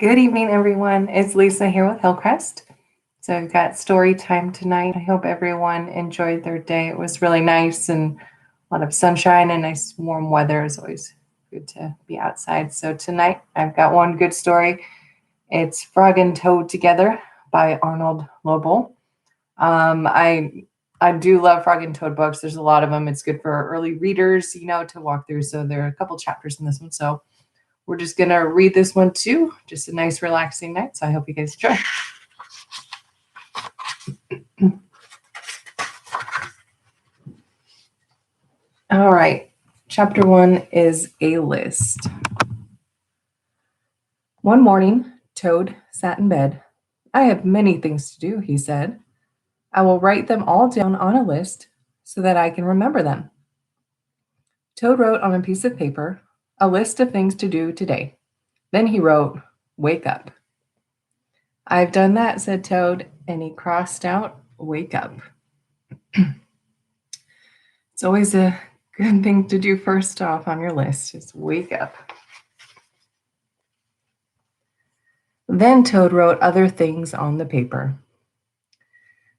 Good evening, everyone. It's Lisa here with Hillcrest. So we've got story time tonight. I hope everyone enjoyed their day. It was really nice and a lot of sunshine and nice warm weather. It's always good to be outside. So tonight I've got one good story. It's Frog and Toad Together by Arnold Lobel. I do love Frog and Toad books. There's a lot of them. It's good for early readers, to walk through. So there are a couple chapters in this one. So we're just going to read this one too. Just a nice, relaxing night. So I hope you guys enjoy. All right. Chapter 1 is a list. One morning, Toad sat in bed. I have many things to do, he said. I will write them all down on a list so that I can remember them. Toad wrote on a piece of paper a list of things to do today. Then he wrote, "Wake up." "I've done that," said Toad, and he crossed out, "Wake up." It's always a good thing to do first off on your list, just wake up. Then Toad wrote other things on the paper.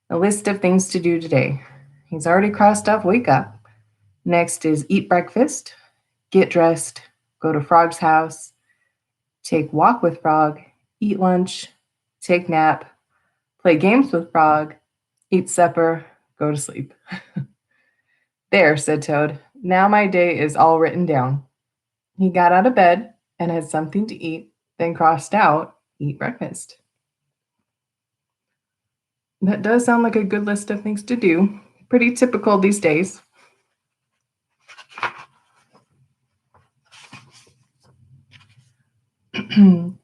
A list of things to do today. He's already crossed off wake up. Next is eat breakfast, get dressed, go to Frog's house, take walk with Frog, eat lunch, take nap, play games with Frog, eat supper, go to sleep. There, said Toad. Now my day is all written down. He got out of bed and had something to eat, then crossed out, eat breakfast. That does sound like a good list of things to do. Pretty typical these days.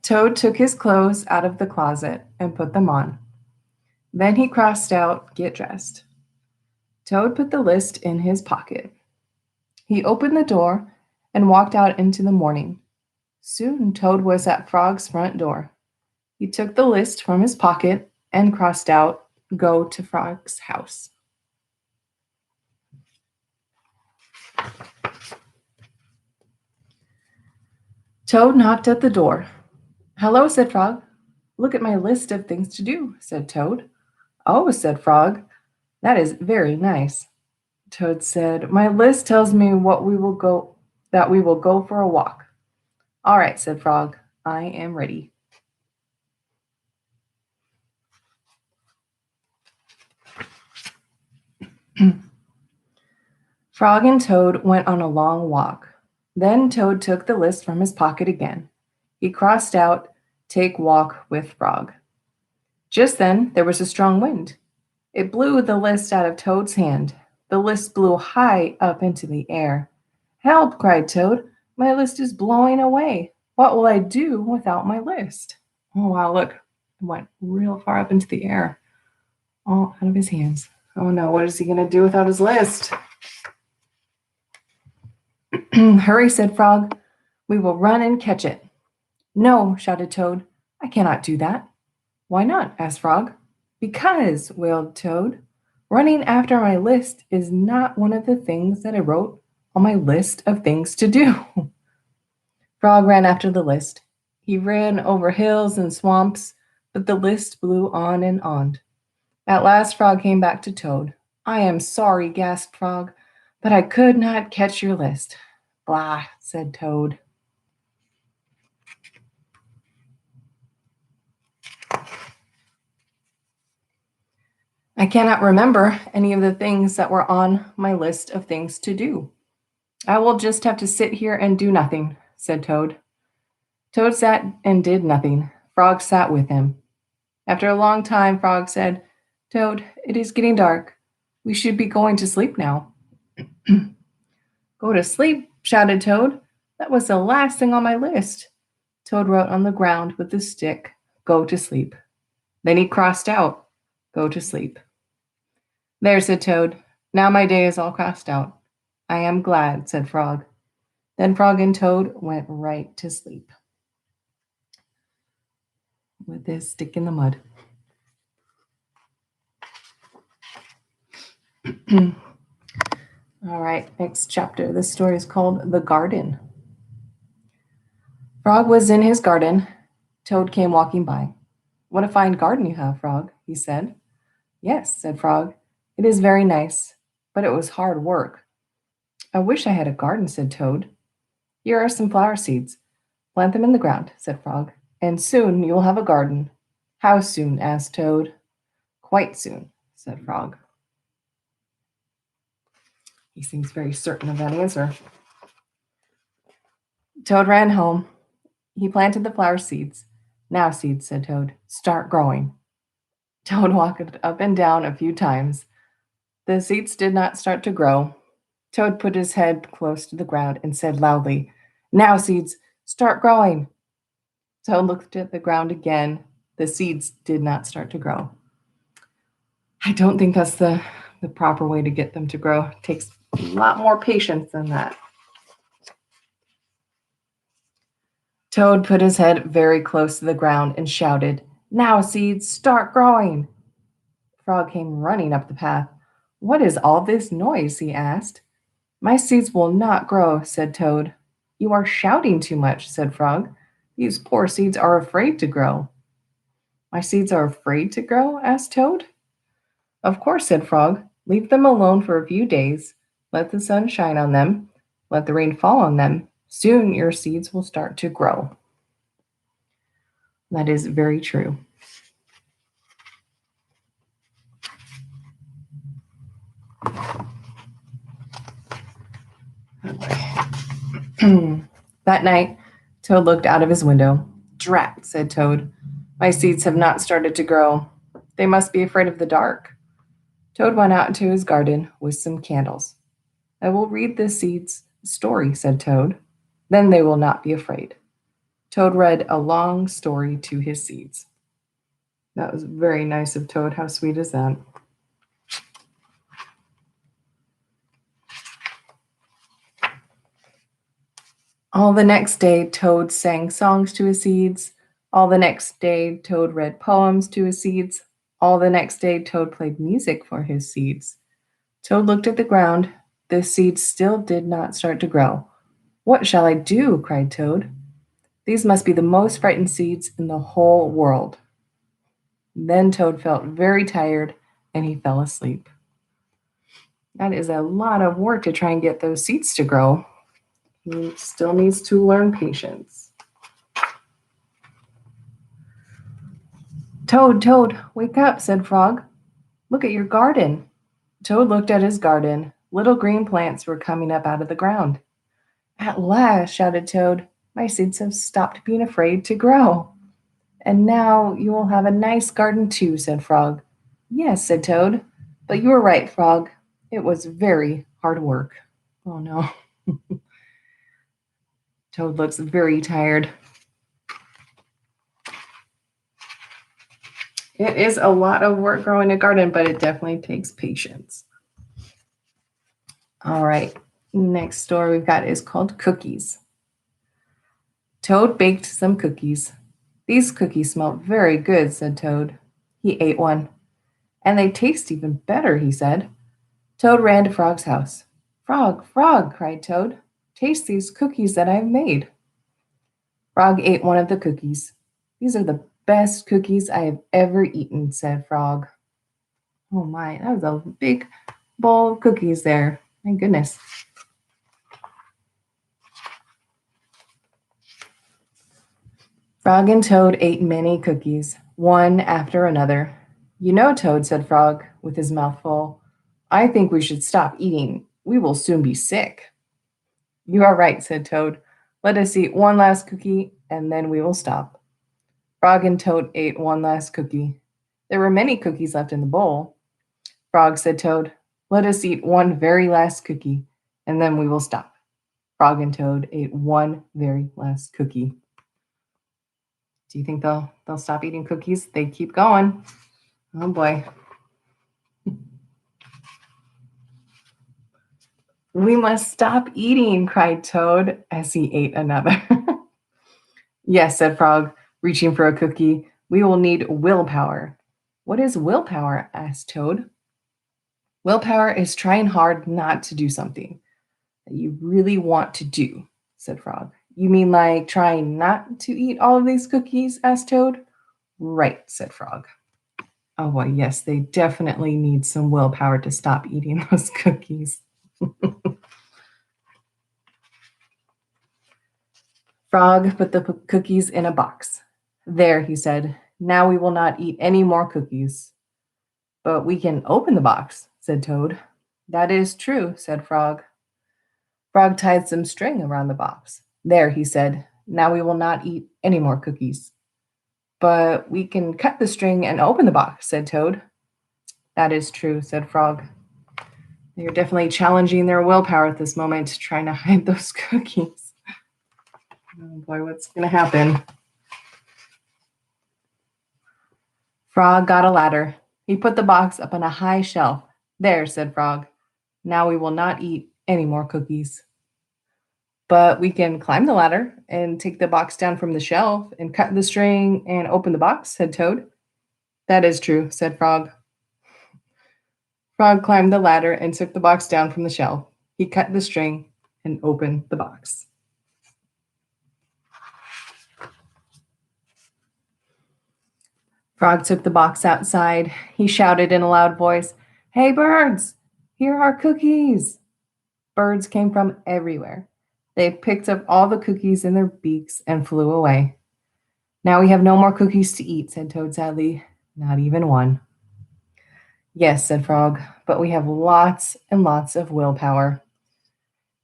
Toad took his clothes out of the closet and put them on. Then he crossed out, get dressed. Toad put the list in his pocket. He opened the door and walked out into the morning. Soon Toad was at Frog's front door. He took the list from his pocket and crossed out, go to Frog's house. Toad knocked at the door. "Hello," said Frog. "Look at my list of things to do," said Toad. "Oh," said Frog, "that is very nice." Toad said, "My list tells me that we will go for a walk." "All right," said Frog, "I am ready." Frog and Toad went on a long walk. Then Toad took the list from his pocket again. He crossed out, take walk with Frog. Just then there was a strong wind. It blew the list out of Toad's hand. The list blew high up into the air. "Help!" cried Toad. "My list is blowing away. What will I do without my list?" Oh, wow, look. It went real far up into the air. All out of his hands. Oh no, what is he going to do without his list? "Hurry," said Frog. "We will run and catch it." "No," shouted Toad. "I cannot do that." "Why not?" asked Frog. "Because," wailed Toad, "running after my list is not one of the things that I wrote on my list of things to do." Frog ran after the list. He ran over hills and swamps, but the list blew on and on. At last Frog came back to Toad. "I am sorry," gasped Frog, "but I could not catch your list." "Blah," said Toad. "I cannot remember any of the things that were on my list of things to do. I will just have to sit here and do nothing," said Toad. Toad sat and did nothing. Frog sat with him. After a long time, Frog said, "Toad, it is getting dark. We should be going to sleep now." "Go to sleep," shouted Toad. "That was the last thing on my list." Toad wrote on the ground with a stick, "Go to sleep." Then he crossed out, "Go to sleep." "There," said Toad. "Now my day is all crossed out." "I am glad," said Frog. Then Frog and Toad went right to sleep with his stick in the mud. All right, next chapter. This story is called The Garden. Frog was in his garden. Toad came walking by. What a fine garden you have, Frog, he said. Yes, said Frog. It is very nice, but it was hard work. I wish I had a garden, said Toad. Here are some flower seeds. Plant them in the ground, said Frog, and soon you will have a garden. How soon? Asked Toad. Quite soon, said Frog. He seems very certain of that answer. Toad ran home. He planted the flower seeds. Now, seeds, said Toad, start growing. Toad walked up and down a few times. The seeds did not start to grow. Toad put his head close to the ground and said loudly, Now, seeds, start growing. Toad looked at the ground again. The seeds did not start to grow. I don't think that's the proper way to get them to grow. It takes a lot more patience than that. Toad put his head very close to the ground and shouted, Now, seeds, start growing. Frog came running up the path. What is all this noise? He asked. My seeds will not grow, said Toad. You are shouting too much, said Frog. These poor seeds are afraid to grow. My seeds are afraid to grow? Asked Toad. Of course, said Frog. Leave them alone for a few days. Let the sun shine on them. Let the rain fall on them. Soon your seeds will start to grow. That is very true. That night, Toad looked out of his window. Drat, said Toad. My seeds have not started to grow. They must be afraid of the dark. Toad went out into his garden with some candles. I will read the seeds a story, said Toad. Then they will not be afraid. Toad read a long story to his seeds. That was very nice of Toad. How sweet is that? All the next day, Toad sang songs to his seeds. All the next day, Toad read poems to his seeds. All the next day, Toad played music for his seeds. Toad looked at the ground. The seeds still did not start to grow. What shall I do? Cried Toad. These must be the most frightened seeds in the whole world. Then Toad felt very tired and he fell asleep. That is a lot of work to try and get those seeds to grow. He still needs to learn patience. Toad, Toad, wake up, said Frog. Look at your garden. Toad looked at his garden. Little green plants were coming up out of the ground. At last, shouted Toad, my seeds have stopped being afraid to grow. And now you will have a nice garden too, said Frog. Yes, said Toad, but you were right, Frog. It was very hard work. Oh no. Toad looks very tired. It is a lot of work growing a garden, but it definitely takes patience. All right, next story we've got is called Cookies. Toad baked some cookies. These cookies smell very good, said Toad. He ate one. And they taste even better, he said. Toad ran to Frog's house. Frog, Frog, cried Toad. Taste these cookies that I've made. Frog ate one of the cookies. These are the best cookies I have ever eaten, said Frog. Oh my, that was a big bowl of cookies there. My goodness. Frog and Toad ate many cookies, one after another. You know, Toad, said Frog, with his mouth full, I think we should stop eating. We will soon be sick. You are right, said Toad. Let us eat one last cookie, and then we will stop. Frog and Toad ate one last cookie. There were many cookies left in the bowl. Frog, said Toad, let us eat one very last cookie, and then we will stop. Frog and Toad ate one very last cookie. Do you think they'll stop eating cookies? They keep going. Oh boy. We must stop eating, cried Toad as he ate another. Yes, said Frog, reaching for a cookie. We will need willpower. What is willpower? Asked Toad. Willpower is trying hard not to do something that you really want to do, said Frog. You mean like trying not to eat all of these cookies? Asked Toad. Right, said Frog. Oh, boy, yes, they definitely need some willpower to stop eating those cookies. Frog put the cookies in a box. There, he said. Now we will not eat any more cookies. But we can open the box, said Toad. That is true, said Frog. Frog tied some string around the box. There, he said. Now we will not eat any more cookies. But we can cut the string and open the box, said Toad. That is true, said Frog. They're definitely challenging their willpower at this moment, trying to hide those cookies. Oh boy, what's going to happen? Frog got a ladder. He put the box up on a high shelf. There, said Frog. Now we will not eat any more cookies. But we can climb the ladder and take the box down from the shelf and cut the string and open the box, said Toad. That is true, said Frog. Frog climbed the ladder and took the box down from the shelf. He cut the string and opened the box. Frog took the box outside. He shouted in a loud voice, "Hey, birds! Here are cookies!" Birds came from everywhere. They picked up all the cookies in their beaks and flew away. Now we have no more cookies to eat, said Toad sadly. Not even one. Yes, said Frog, but we have lots and lots of willpower.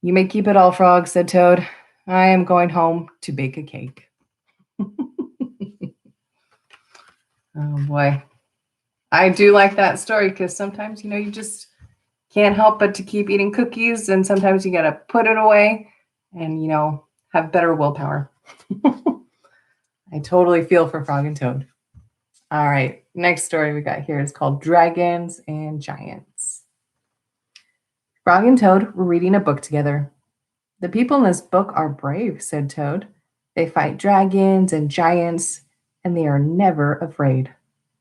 You may keep it all, Frog, said Toad. I am going home to bake a cake. Oh boy. I do like that story because sometimes, you just can't help but to keep eating cookies, and sometimes you got to put it away and, have better willpower. I totally feel for Frog and Toad. All right, next story we got here is called Dragons and Giants. Frog and Toad were reading a book together. The people in this book are brave, said Toad. They fight dragons and giants, and they are never afraid.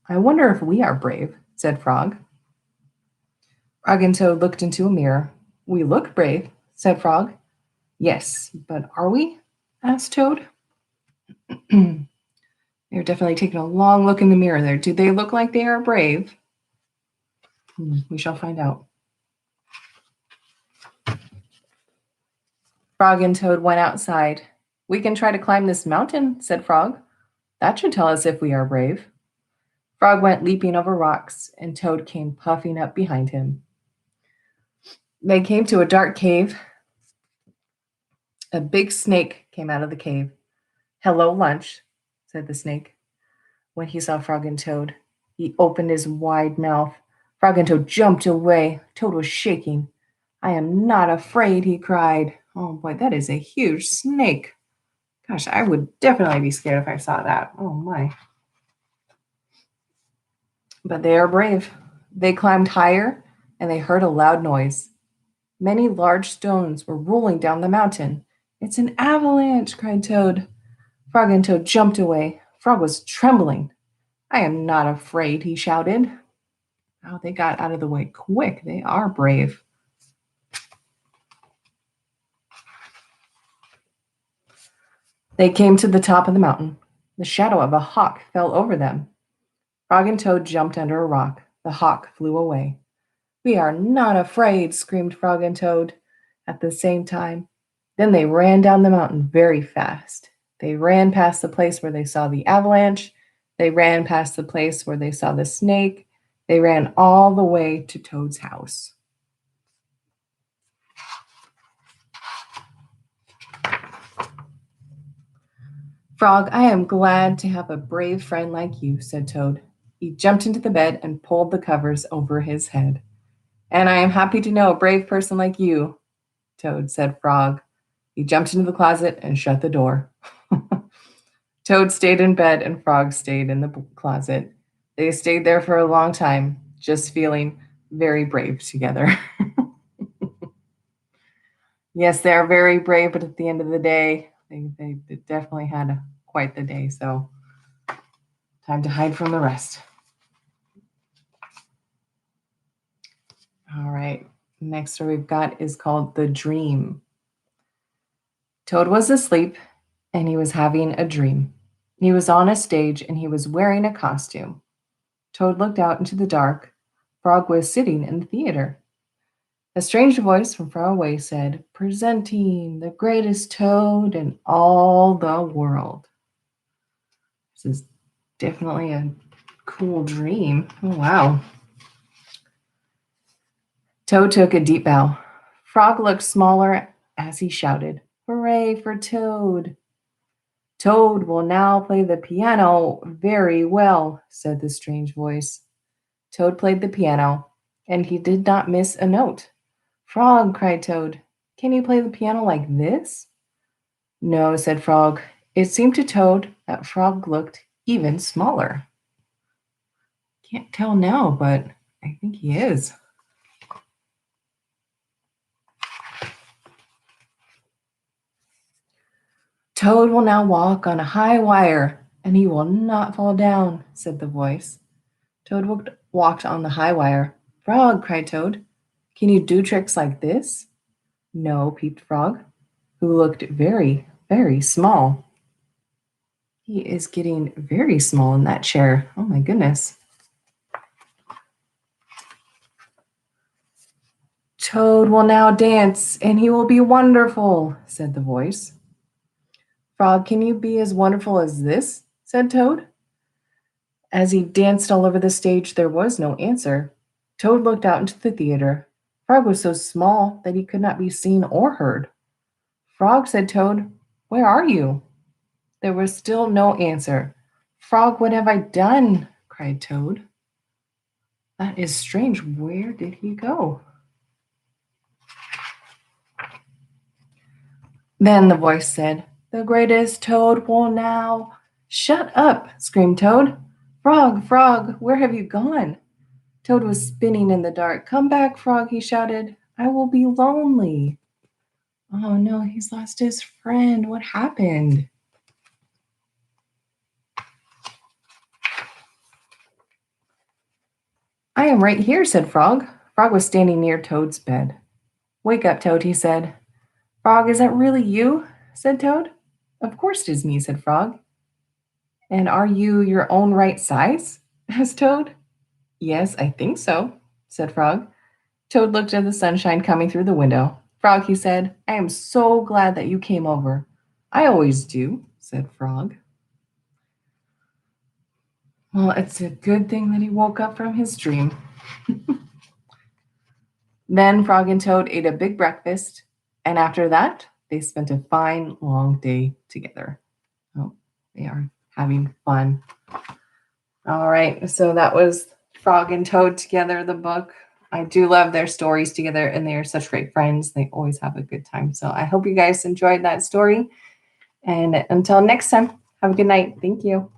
I wonder if we are brave, said Frog. Frog and Toad looked into a mirror. We look brave, said Frog. Yes, but are we? Asked Toad. They're definitely taking a long look in the mirror there. Do they look like they are brave? We shall find out. Frog and Toad went outside. We can try to climb this mountain, said Frog. That should tell us if we are brave. Frog went leaping over rocks, and Toad came puffing up behind him. They came to a dark cave. A big snake came out of the cave. Hello, lunch, said the snake. When he saw Frog and Toad, he opened his wide mouth. Frog and Toad jumped away. Toad was shaking. I am not afraid, he cried. Oh boy, that is a huge snake. Gosh, I would definitely be scared if I saw that. Oh my. But they are brave. They climbed higher and they heard a loud noise. Many large stones were rolling down the mountain. It's an avalanche, cried Toad. Frog and Toad jumped away. Frog was trembling. I am not afraid, he shouted. Oh, they got out of the way quick. They are brave. They came to the top of the mountain. The shadow of a hawk fell over them. Frog and Toad jumped under a rock. The hawk flew away. We are not afraid, screamed Frog and Toad at the same time. Then they ran down the mountain very fast. They ran past the place where they saw the avalanche. They ran past the place where they saw the snake. They ran all the way to Toad's house. Frog, I am glad to have a brave friend like you, said Toad. He jumped into the bed and pulled the covers over his head. And I am happy to know a brave person like you, Toad, said Frog. He jumped into the closet and shut the door. Toad stayed in bed and Frog stayed in the closet. They stayed there for a long time, just feeling very brave together. Yes, they're very brave, but at the end of the day, they definitely had quite the day. So time to hide from the rest. All right. Next story we've got is called The Dream. Toad was asleep and he was having a dream. He was on a stage and he was wearing a costume. Toad looked out into the dark. Frog was sitting in the theater. A strange voice from far away said, "Presenting the greatest toad in all the world." This is definitely a cool dream. Oh, wow. Toad took a deep bow. Frog looked smaller as he shouted, "Hooray for Toad!" "Toad will now play the piano very well," said the strange voice. Toad played the piano, and he did not miss a note. "Frog," cried Toad, "can you play the piano like this?" "No," said Frog. It seemed to Toad that Frog looked even smaller. Can't tell now, but I think he is. "Toad will now walk on a high wire, and he will not fall down," said the voice. Toad walked on the high wire. "Frog," cried Toad, "can you do tricks like this?" "No," peeped Frog, who looked very, very small. He is getting very small in that chair. Oh my goodness. "Toad will now dance, and he will be wonderful," said the voice. "Frog, can you be as wonderful as this?" said Toad. As he danced all over the stage, there was no answer. Toad looked out into the theater. Frog was so small that he could not be seen or heard. "Frog," said Toad, "where are you?" There was still no answer. "Frog, what have I done?" cried Toad. "That is strange. Where did he go?" Then the voice said, "The greatest Toad will now—" "Shut up!" screamed Toad. "Frog, Frog, where have you gone?" Toad was spinning in the dark. "Come back, Frog," he shouted. "I will be lonely." Oh no, he's lost his friend. What happened? "I am right here," said Frog. Frog was standing near Toad's bed. "Wake up, Toad," he said. "Frog, is that really you?" said Toad. "Of course it is me," said Frog. "And are you your own right size?" asked Toad. "Yes, I think so," said Frog. Toad looked at the sunshine coming through the window. "Frog," he said, "I am so glad that you came over." "I always do," said Frog. Well, it's a good thing that he woke up from his dream. Then Frog and Toad ate a big breakfast, and after that, they spent a fine long day together. Oh, they are having fun. All right, so that was Frog and Toad Together, the book. I do love their stories together, and they are such great friends. They always have a good time. So I hope you guys enjoyed that story. And until next time, have a good night. Thank you.